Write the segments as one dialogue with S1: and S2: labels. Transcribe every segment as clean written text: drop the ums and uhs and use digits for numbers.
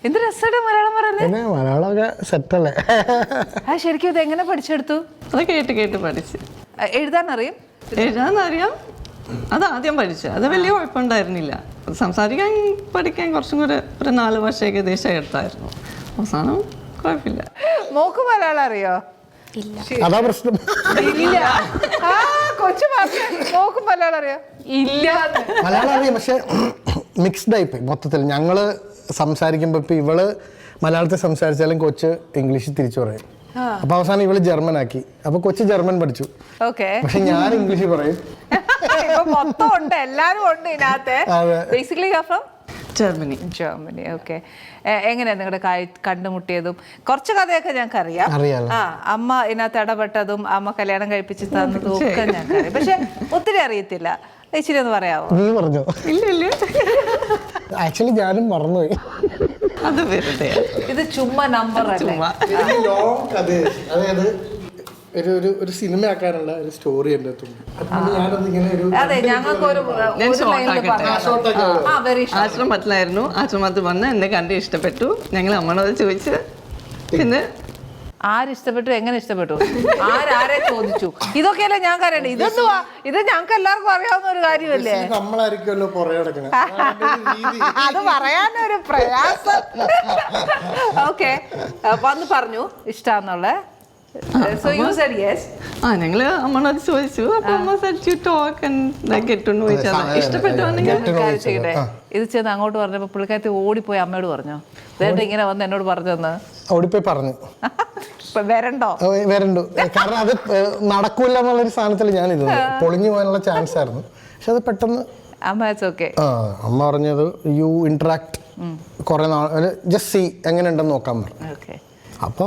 S1: എന്ത് രസമായിട്ട് മലയാളം പറയുന്നത്.
S2: പിന്നെ മലയാളമൊക്കെ സെറ്റല്ലേ.
S1: ആ ശരിക്കും ഇത് എങ്ങനെ പഠിച്ചെടുത്തു?
S3: അത് കേട്ട് പഠിച്ച്.
S1: എഴുതാനറിയാം?
S3: എഴുതാനറിയാം. അത് ആദ്യം പഠിച്ചു. അത് വലിയ കുഴപ്പമുണ്ടായിരുന്നില്ല. സംസാരിക്കാൻ പഠിക്കാൻ കുറച്ചും കൂടെ ഒരു 4 വർഷം ഏകദേശം എടുത്തായിരുന്നു. അവസാനം കുഴപ്പമില്ല.
S1: മോക്ക് മലയാളം അറിയോ?
S2: അതാ പ്രശ്നം.
S1: ഇല്ല. ആ കൊച്ചു മോക്ക് മലയാളം അറിയോ? ഇല്ല.
S2: മലയാളം അറിയാം, പക്ഷെ മിക്സ്ഡ് ആയിപ്പോയി മൊത്തത്തിൽ. ഞങ്ങള് സംസാരിക്കുമ്പോ ഇപ്പൊ ഇവള് മലയാളത്തിൽ സംസാരിച്ചാലും കൊച്ച് ഇംഗ്ലീഷിൽ തിരിച്ചു പറയും. അപ്പൊ അവസാനം ഇവള് ജർമ്മൻ ആക്കി. അപ്പൊ കൊച്ചു ജർമ്മൻ പഠിച്ചു. പക്ഷെ ഞാൻ ഇംഗ്ലീഷ് പറയും.
S1: മൊത്തം ഉണ്ട്, എല്ലാരും ഉണ്ട് ഇതിനകത്ത്. Basically from Germany. ഓക്കെ. എങ്ങനെയാ നിങ്ങളുടെ കണ്ടുമുട്ടിയതും? കുറച്ച് കഥയൊക്കെ ഞങ്ങൾക്ക് അറിയാം. അമ്മ ഇതിനകത്ത് ഇടപെട്ടതും അമ്മ കല്യാണം കഴിപ്പിച്ച് തന്നതും ഒക്കെ ഞങ്ങൾക്കറിയാം. പക്ഷെ ഒത്തിരി അറിയത്തില്ല. ഇച്ചിരി ഒന്ന് പറയാമോ?
S2: നീ പറഞ്ഞോ?
S3: ഇല്ല,
S2: ആക്ച്വലി ഞാനും മറന്നുപോയി.
S3: അത് വെറുതെ.
S1: ഇത് ചുമ്മാ നമ്പർ അല്ലേ?
S2: അതായത് ഒരു സിനിമ ആക്കാനുള്ള ഒരു സ്റ്റോറി ഉണ്ട്.
S1: അതെ, ഞങ്ങൾക്ക്
S3: ആശ്രമത്തിലായിരുന്നു. ആശ്രമത്തിൽ വന്ന് എന്നെ കണ്ട് ഇഷ്ടപ്പെട്ടു. ഞങ്ങൾ അമ്മനോട് ചോദിച്ച്, പിന്നെ
S1: ആരിഷ്ടപ്പെട്ടു, എങ്ങനെ ഇഷ്ടപ്പെട്ടു, ആരെ ചോദിച്ചു, ഇതൊക്കെയല്ലേ ഞങ്ങൾക്ക് അറിയണ്ടേ. ഇതെന്തുവാ? ഇത് ഞങ്ങൾക്ക് എല്ലാവർക്കും അറിയാവുന്ന ഒരു കാര്യമല്ലേ. അത് പറയാനൊരു പ്രയാസം. ഓക്കെ, വന്ന് പറഞ്ഞു ഇഷ്ടാന്നുള്ള. So you said yes.
S3: ഞങ്ങള് അമ്മനോട് ചോദിച്ചു. അപ്പൊ അമ്മ said you talk and get to know each other. ഇഷ്ടപ്പെട്ടുവാണെങ്കിൽ
S1: ഇത് ചെന്ന് അങ്ങോട്ട് പറഞ്ഞപ്പോ പുള്ളിക്കാരത്തി ഓടിപ്പോയി അമ്മയോട് പറഞ്ഞു, വേണ്ട ഇങ്ങനെ വന്ന് എന്നോട് പറഞ്ഞെന്ന്.
S2: ഓടിപ്പോയി പറഞ്ഞു
S1: വരണ്ടോ?
S2: കാരണം അത് നടക്കൂല എന്നുള്ളൊരു സാധനത്തിൽ ഞാൻ ഇത് പൊളിഞ്ഞു പോകാനുള്ള ചാൻസ് ആയിരുന്നു. പക്ഷെ അത് പെട്ടെന്ന് അമ്മ പറഞ്ഞത് യു ഇന്ററാക്ട് കുറെ നാൾ, ജസ്റ്റ് സീ എങ്ങനെ ഉണ്ടെന്ന് നോക്കാൻ പറഞ്ഞു. അപ്പൊ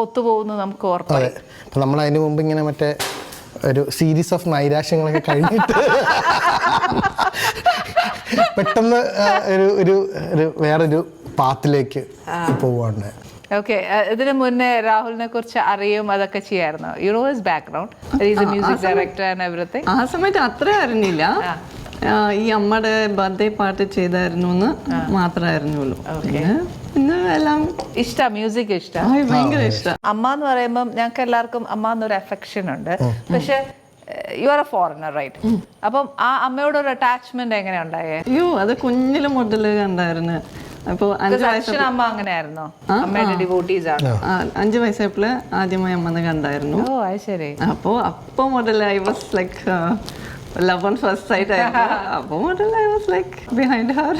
S1: ഒത്തുപോകുന്നു നമുക്ക് ഓർമ്മ.
S2: അപ്പൊ നമ്മൾ അതിന് മുമ്പ് ഇങ്ങനെ മറ്റേ ഒരു സീരീസ് ഓഫ് നൈരാശ്യങ്ങളൊക്കെ കഴിഞ്ഞിട്ട് പെട്ടെന്ന് ഒരു വേറൊരു പാത്തിലേക്ക് പോവാണ്ട്.
S1: ഓക്കെ. ഇതിനു മുന്നേ രാഹുലിനെ കുറിച്ച് അറിയും, അതൊക്കെ ചെയ്യായിരുന്നു. You know his background, he is A music director and everything.
S3: ആ സമയത്ത് അത്ര അറിഞ്ഞില്ല. ഈ അമ്മയുടെ ബർത്ത്ഡേ പാർട്ടി ചെയ്തായിരുന്നു എന്ന് മാത്രമേ അറിഞ്ഞുള്ളൂ. പിന്നെ എല്ലാം
S1: ഇഷ്ടം, മ്യൂസിക് ഇഷ്ടം,
S3: ഭയങ്കര ഇഷ്ടം.
S1: അമ്മ എന്ന് പറയുമ്പോൾ ഞങ്ങൾക്ക് എല്ലാവർക്കും അമ്മ എന്നൊരു അഫെക്ഷൻ ഉണ്ട്. പക്ഷെ you are a foreigner, right? അപ്പം ആ അമ്മയോടൊരു അറ്റാച്ച്മെന്റ് എങ്ങനെയാ ഉണ്ടായേ?
S3: അത് കുഞ്ഞില് മുതല് കണ്ടായിരുന്നു. അപ്പൊ 5 വയസ്സ്
S1: അമ്മ അങ്ങനെയായിരുന്നോ? അമ്മയുടെ ഡിവോട്ടീസ് ആണ്.
S3: 5 വയസ്സായപ്പോള് ആദ്യമായി അമ്മനെ കണ്ടായിരുന്നു.
S1: ഓ അത് ശരി.
S3: അപ്പൊ മുതൽ I was like love on first sight. അപ്പൊ മുതൽ I was like behind her.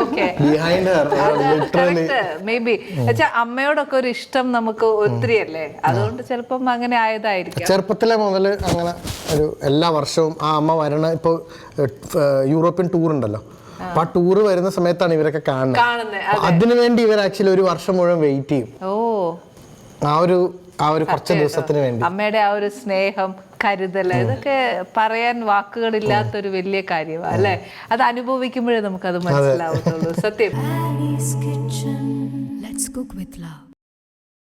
S1: Okay.
S2: Behind her, literally.
S1: Maybe. അമ്മയോടൊക്കെ ഒരു ഇഷ്ടം നമുക്ക് ഒത്തിരി അല്ലേ, അതുകൊണ്ട് ചിലപ്പം അങ്ങനെ ആയതായിരിക്കും.
S2: ചെറുപ്പത്തിലെ മുതൽ അങ്ങനെ ഒരു എല്ലാ വർഷവും ആ അമ്മ വരണ. ഇപ്പോൾ യൂറോപ്യൻ ടൂർ ഉണ്ടല്ലോ, അപ്പൊ ആ ടൂർ വരുന്ന സമയത്താണ് ഇവരൊക്കെ കാണുന്നത്. അതിനുവേണ്ടി ഇവർ ആക്ച്വലി ഒരു വർഷം മുഴുവൻ വെയിറ്റ് ചെയ്യും. ആ ഒരു കുറച്ച് ദിവസത്തിന് വേണ്ടി.
S1: അമ്മയുടെ ആ ഒരു സ്നേഹം, കരുതൽ, ഇതൊക്കെ പറയാൻ വാക്കുകളില്ലാത്തൊരു വലിയ കാര്യമാണ് അല്ലെ. അത് അനുഭവിക്കുമ്പോഴേ നമുക്കത് മനസ്സിലാവത്തുള്ളൂ. സത്യം.